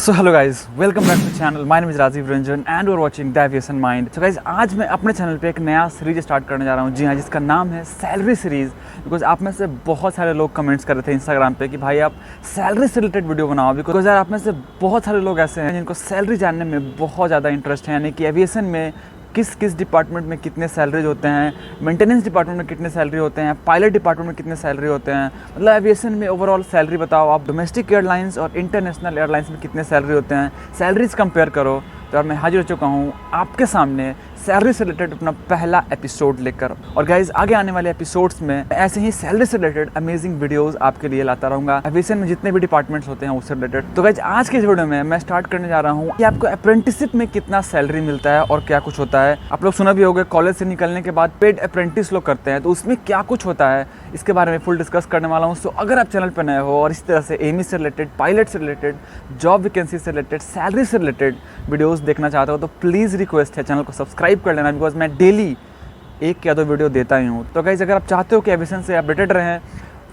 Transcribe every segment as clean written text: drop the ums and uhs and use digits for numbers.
So hello guys, welcome back to channel. My name is Rajiv Ranjan and you are watching the aviation mind. So guys, आज मैं अपने channel पे एक नया series start करने जा रहा हूँ। जी हाँ, जिसका नाम है सैलरी सीरीज़। बिकॉज आप में से बहुत सारे लोग कमेंट्स कर रहे थे इंस्टाग्राम पे कि भाई आप सैलरी से रिलेटेड वीडियो बनाओ। बिकॉज यार आप में से बहुत सारे लोग ऐसे हैं जिनको सैलरी जानने में बहुत ज़्यादा इंटरेस्ट है, यानी कि एविएशन में किस किस डिपार्टमेंट में कितने सैलरीज होते हैं, मेंटेनेंस डिपार्टमेंट में कितने सैलरी होते हैं, पायलट डिपार्टमेंट में कितने सैलरी होते हैं, मतलब एविएशन में ओवरऑल सैलरी बताओ। आप डोमेस्टिक एयरलाइंस और इंटरनेशनल एयरलाइंस में कितने सैलरी होते हैं, सैलरीज कंपेयर करो। तो यार मैं हाजिर हो चुका हूँ आपके सामने सैलरी से रिलेटेड अपना पहला एपिसोड लेकर। और गाइज, आगे आने वाले एपिसोड्स में ऐसे ही सैलरी से रिलेटेड अमेजिंग वीडियोस आपके लिए लाता रहूँगा, एविएशन में जितने भी डिपार्टमेंट्स होते हैं उससे रिलेटेड। तो गाइज, आज के इस वीडियो में मैं स्टार्ट करने जा रहा हूँ कि आपको अप्रेंटिसशिप में कितना सैलरी मिलता है और क्या कुछ होता है। आप लोग सुना भी होगा, कॉलेज से निकलने के बाद पेड अप्रेंटिस लोग करते हैं, तो उसमें क्या कुछ होता है इसके बारे में फुल डिस्कस करने वाला हूँ। सो अगर आप चैनल पर नए हो और इस तरह से एमी से रिलेटेड, पायलट से रिलेटेड, जॉब वैकेंसी से रिलेटेड, सैलरी से रिलेटेड वीडियोस देखना चाहते हो तो प्लीज़ रिक्वेस्ट है चैनल को सब्सक्राइब कर लेना। बिकॉज मैं डेली एक या दो वीडियो देता ही हूँ। तो गाइस, अगर आप चाहते हो कि एविएशन से अपडेटेड रहें,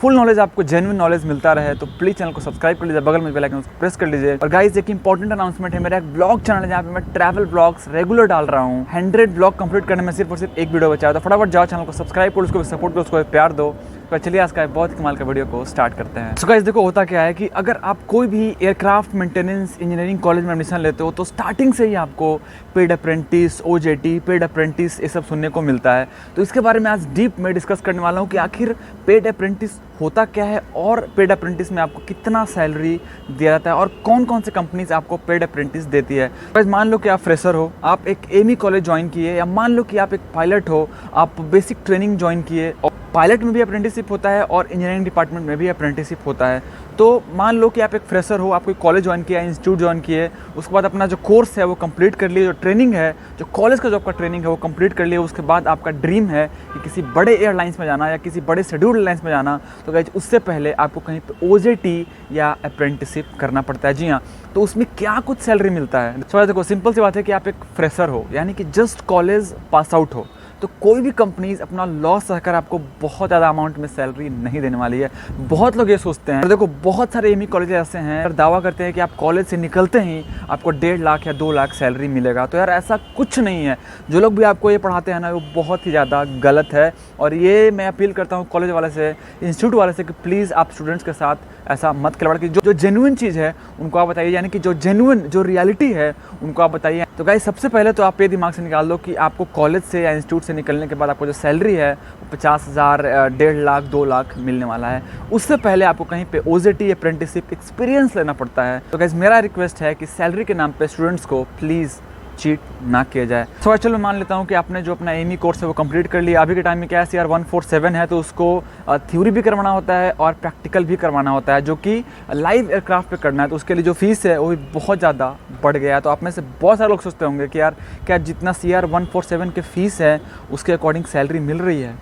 फुल नॉलेज आपको जेन्युइन नॉलेज मिलता रहे, तो प्लीज़ चैनल को सब्सक्राइब कर लीजिए, बगल में बेल आइकन उसको प्रेस कर लीजिए। और गाइस, एक इंपॉर्टेंट अनाउंसमेंट है, मेरा एक ब्लॉग चैनल है जहाँ पे मैं ट्रैवल ब्लॉग्स रेगुलर डाल रहा हूँ। 100 ब्लॉग कंप्लीट करने में सिर्फ और सिर्फ एक वीडियो बचा है, तो फटाफट जाओ चैनल को सब्सक्राइब करो, उसको सपोर्ट करो, उसको प्यार दो। तो चलिए आज का बहुत कमाल का वीडियो को स्टार्ट करते हैं। सो गाइस, देखो होता क्या है कि अगर आप कोई भी एयरक्राफ्ट मेंटेनेंस इंजीनियरिंग कॉलेज में एडमिशन लेते हो तो स्टार्टिंग से ही आपको paid apprentice, OJT, paid apprentice ये सब सुनने को मिलता है। तो इसके बारे में आज डीप में डिस्कस करने वाला हूँ कि आखिर पेड अप्रेंटिस होता क्या है और पेड अप्रेंटिस में आपको कितना सैलरी दिया जाता है और कौन कौन से कंपनीज आपको पेड अप्रेंटिस देती है। बस मान लो कि आप फ्रेशर हो, आप एक एमी कॉलेज ज्वाइन किए, या मान लो कि आप एक पायलट हो, आप बेसिक ट्रेनिंग ज्वाइन किए। और पायलट में भी अप्रेंटिसशिप होता है और इंजीनियरिंग डिपार्टमेंट में भी अप्रेंटिसशिप होता है। तो मान लो कि आप एक फ्रेशर हो, आप कोई कॉलेज ज्वाइन किया, इंस्टीट्यूट ज्वाइन किए, उसके बाद अपना जो कोर्स है वो कंप्लीट कर लिए, जो ट्रेनिंग है, जो कॉलेज का जो आपका ट्रेनिंग है वो कंप्लीट कर लिए। उसके बाद आपका ड्रीम है कि किसी बड़े एयरलाइंस में जाना या किसी बड़े शेड्यूल्ड एयरलाइंस में जाना। तो गाइस, उससे पहले आपको कहीं पे ओजेटी या अप्रेंटिसशिप करना पड़ता है। जी हाँ, तो उसमें क्या कुछ सैलरी मिलता है। तो देखो, सिंपल सी बात है कि आप एक फ्रेशर हो, यानी कि जस्ट कॉलेज पास आउट हो, तो कोई भी कंपनीज अपना लॉस सहकर आपको बहुत ज़्यादा अमाउंट में सैलरी नहीं देने वाली है। बहुत लोग ये सोचते हैं। और देखो, बहुत सारे एमी कॉलेज ऐसे हैं और दावा करते हैं कि आप कॉलेज से निकलते ही आपको 1.5 लाख या 2 लाख सैलरी मिलेगा। तो यार ऐसा कुछ नहीं है। जो लोग भी आपको ये पढ़ाते हैं ना, वो बहुत ही ज़्यादा गलत है। और ये मैं अपील करता हूँ कॉलेज वाले से, इंस्टीट्यूट वाले से कि प्लीज़ आप स्टूडेंट्स के साथ ऐसा मत खिलवाड़ की। जो जेन्युइन चीज़ है उनको आप बताइए, यानी कि जो जेन्युइन जो रियलिटी है उनको आप बताइए। तो गाइस, सबसे पहले तो आप ये दिमाग से निकाल दो कि आपको कॉलेज से या इंस्टीट्यूट से निकलने के बाद आपको जो सैलरी है 50,000, 1.5 लाख, 2 लाख मिलने वाला है। उससे पहले आपको कहीं पे ओजेटी, अप्रेंटिसशिप एक्सपीरियंस लेना पड़ता है। तो गाइस, मेरा रिक्वेस्ट है कि सैलरी के नाम पे स्टूडेंट्स को प्लीज़ चीट ना किया जाए। तो चलो मैं मान लेता हूँ कि आपने जो अपना एमी कोर्स है वो कंप्लीट कर लिया। अभी के टाइम में क्या है, CR 147 है, तो उसको थ्योरी भी करवाना होता है और प्रैक्टिकल भी करवाना होता है, जो कि लाइव एयरक्राफ्ट पे करना है। तो उसके लिए जो फीस है वो भी बहुत ज़्यादा बढ़ गया है। तो आप में से बहुत सारे लोग सोचते होंगे कि यार क्या जितना CR 147 की फ़ीस है उसके अकॉर्डिंग सैलरी मिल रही है।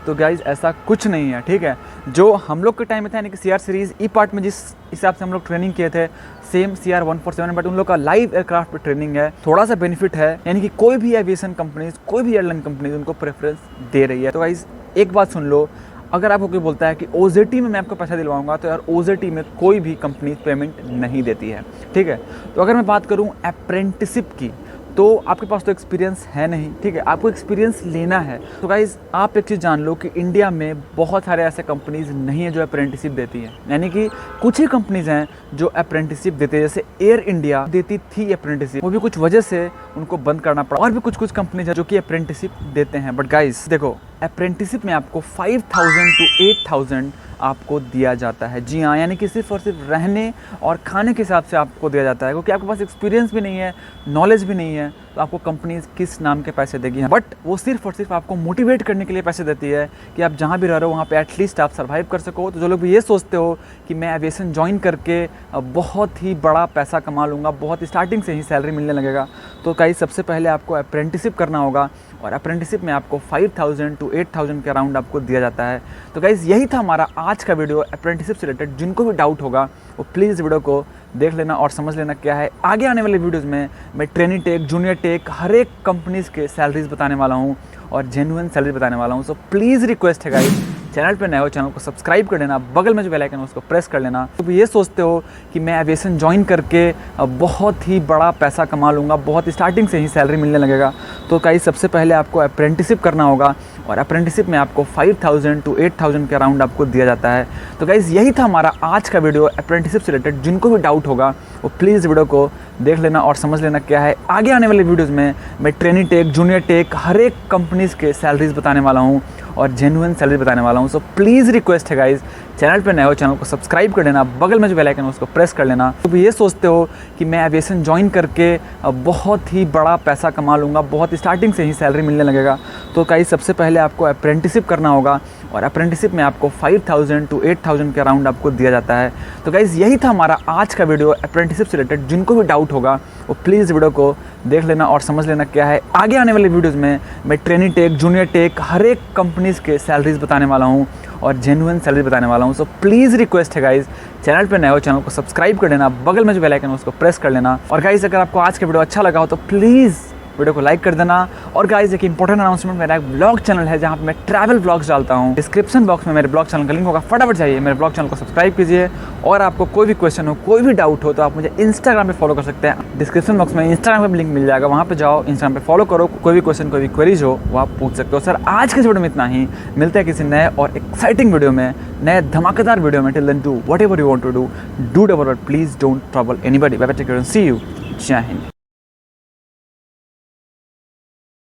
तो गाइज़, ऐसा कुछ नहीं है, ठीक है। जो हम लोग के टाइम में था, यानी कि CR सीरीज़ ई पार्ट में जिस हिसाब से हम लोग ट्रेनिंग किए थे, सेम CR 147, बट उन लोग का लाइव एयरक्राफ्ट पे ट्रेनिंग है। थोड़ा सा बेनिफिट है, यानी कि कोई भी एविएशन कंपनीज, कोई भी एयरलाइन कंपनीज उनको प्रेफरेंस दे रही है। तो गाइज़, एक बात सुन लो, अगर आपको कोई बोलता है कि ओजेटी में मैं आपको पैसा दिलवाऊंगा, तो यार ओजेटी में कोई भी कंपनी पेमेंट नहीं देती है, ठीक है। तो अगर मैं बात करूँ अप्रेंटिसशिप की, तो आपके पास तो एक्सपीरियंस है नहीं, ठीक है, आपको एक्सपीरियंस लेना है। तो गाइज़, आप एक चीज़ जान लो कि इंडिया में बहुत सारे ऐसे कंपनीज नहीं है जो अप्रेंटिसशिप देती हैं, यानी कि कुछ ही कंपनीज हैं जो अप्रेंटिसशिप देती है। जैसे एयर इंडिया देती थी अप्रेंटिसशिप, वो भी कुछ वजह से उनको बंद करना पड़ा। और भी कुछ कंपनीज हैं जो कि अप्रेंटिसशिप देते हैं। बट गाइज़ देखो, अप्रेंटिसशिप में आपको 5,000 to 8,000 आपको दिया जाता है। जी हाँ, यानी कि सिर्फ और सिर्फ रहने और खाने के हिसाब से आपको दिया जाता है, क्योंकि आपके पास एक्सपीरियंस भी नहीं है, नॉलेज भी नहीं है। तो आपको कंपनीज किस नाम के पैसे देगी, बट वो सिर्फ और सिर्फ आपको मोटिवेट करने के लिए पैसे देती है कि आप जहाँ भी रह रहे हो वहाँ पे एटलीस्ट आप सर्वाइव कर सको। तो जो लोग भी ये सोचते हो कि मैं एविएशन ज्वाइन करके बहुत ही बड़ा पैसा कमा लूँगा, बहुत स्टार्टिंग से ही सैलरी मिलने लगेगा, तो कहीं सबसे पहले आपको अप्रेंटिसशिप करना होगा। और अप्रेंटिसशिप में आपको 5,000 to 8,000 के अराउंड आपको दिया जाता है। तो गाइज़, यही था हमारा आज का वीडियो अप्रेंटिसशिप से रिलेटेड। जिनको भी डाउट होगा वो प्लीज़ वीडियो को देख लेना और समझ लेना क्या है। आगे आने वाले वीडियोज़ में मैं ट्रेनिंग टेक, जूनियर टेक, हर एक कंपनीज़ के सैलरीज बताने वाला हूँ और जेन्युइन सैलरी बताने वाला हूँ। सो प्लीज़ रिक्वेस्ट है गाइस, चैनल पे नए हो चैनल को सब्सक्राइब कर लेना, बगल में जो बेल आइकन है उसको प्रेस कर लेना। तो ये सोचते हो कि मैं एविएशन ज्वाइन करके बहुत ही बड़ा पैसा कमा लूँगा, बहुत स्टार्टिंग से ही सैलरी मिलने लगेगा, तो गाइस सबसे पहले आपको अप्रेंटिसिप करना होगा और अप्रेंटिसिप में आपको 5000 to 8000 के अराउंड आपको दिया जाता है। तो गाइस यही था हमारा आज का वीडियो अप्रेंटिसिप से रिलेटेड। जिनको भी डाउट होगा वो प्लीज़ वीडियो को देख लेना और समझ लेना क्या है। आगे आने वाले वीडियोज़ में मैं ट्रेनिंग टेक, जूनियर टेक, हर एक कंपनीज़ के सैलरीज बताने वाला हूँ और जेन्युइन सैलरी बताने वाला हूँ। सो प्लीज़ रिक्वेस्ट है गाइज़, चैनल पे नए हो चैनल को सब्सक्राइब कर लेना, बगल में जो बेल आइकन है उसको प्रेस कर लेना। तो ये सोचते हो कि मैं एविएशन ज्वाइन करके बहुत ही बड़ा पैसा कमा लूँगा, बहुत स्टार्टिंग से ही सैलरी मिलने लगेगा, तो गाइस सबसे पहले आपको अप्रेंटिसिप करना होगा और अप्रेंटिसिप में आपको 5000 to 8000 के अराउंड आपको दिया जाता है। तो गाइस यही था हमारा आज का वीडियो अप्रेंटिसिप से रिलेटेड। जिनको भी डाउट होगा वो प्लीज़ वीडियो को देख लेना और समझ लेना क्या है। आगे आने वाले वीडियोज़ में मैं ट्रेनिंग टेक, जूनियर टेक, हर एक कंपनीज़ के सैलरीज बताने वाला हूँ और जेन्युइन सैलरी बताने वाला हूँ। सो प्लीज़ रिक्वेस्ट है गाइज़, चैनल पे नए हो चैनल को सब्सक्राइब कर लेना, बगल में जो बेल आइकन है उसको प्रेस कर लेना। और गाइज़ अगर आपको आज का वीडियो अच्छा लगा हो तो प्लीज़ वीडियो को लाइक कर देना। और गाइस एक इंपॉर्टेंट अनाउंसमेंट, मेरा एक ब्लॉग चैनल है जहाँ पे मैं ट्रैवल ब्लॉग्स डालता हूँ। डिस्क्रिप्शन बॉक्स में मेरे ब्लॉग चैनल का लिंक होगा, फटाफट जाइए मेरे ब्लॉग चैनल को सब्सक्राइब कीजिए। और आपको कोई भी क्वेश्चन हो, कोई भी डाउट हो तो आप मुझे इंस्टाग्राम पे फॉलो कर सकते हैं। डिस्क्रिप्शन बॉक्स में इंस्टाग्राम पे लिंक मिल जाएगा, वहाँ पे जाओ, इंस्टाग्राम पे फॉलो करो। कोई भी क्वेश्चन, कोई भी क्वेरीज हो वो आप पूछ सकते हो। सर आज के वीडियो में इतना ही, मिलते हैं किसी नए और एक्साइटिंग वीडियो में, नए धमाकेदार वीडियो में। Till then do whatever you want to do, do whatever, please don't trouble anybody. Bye bye, take care and see you. जय हिंद।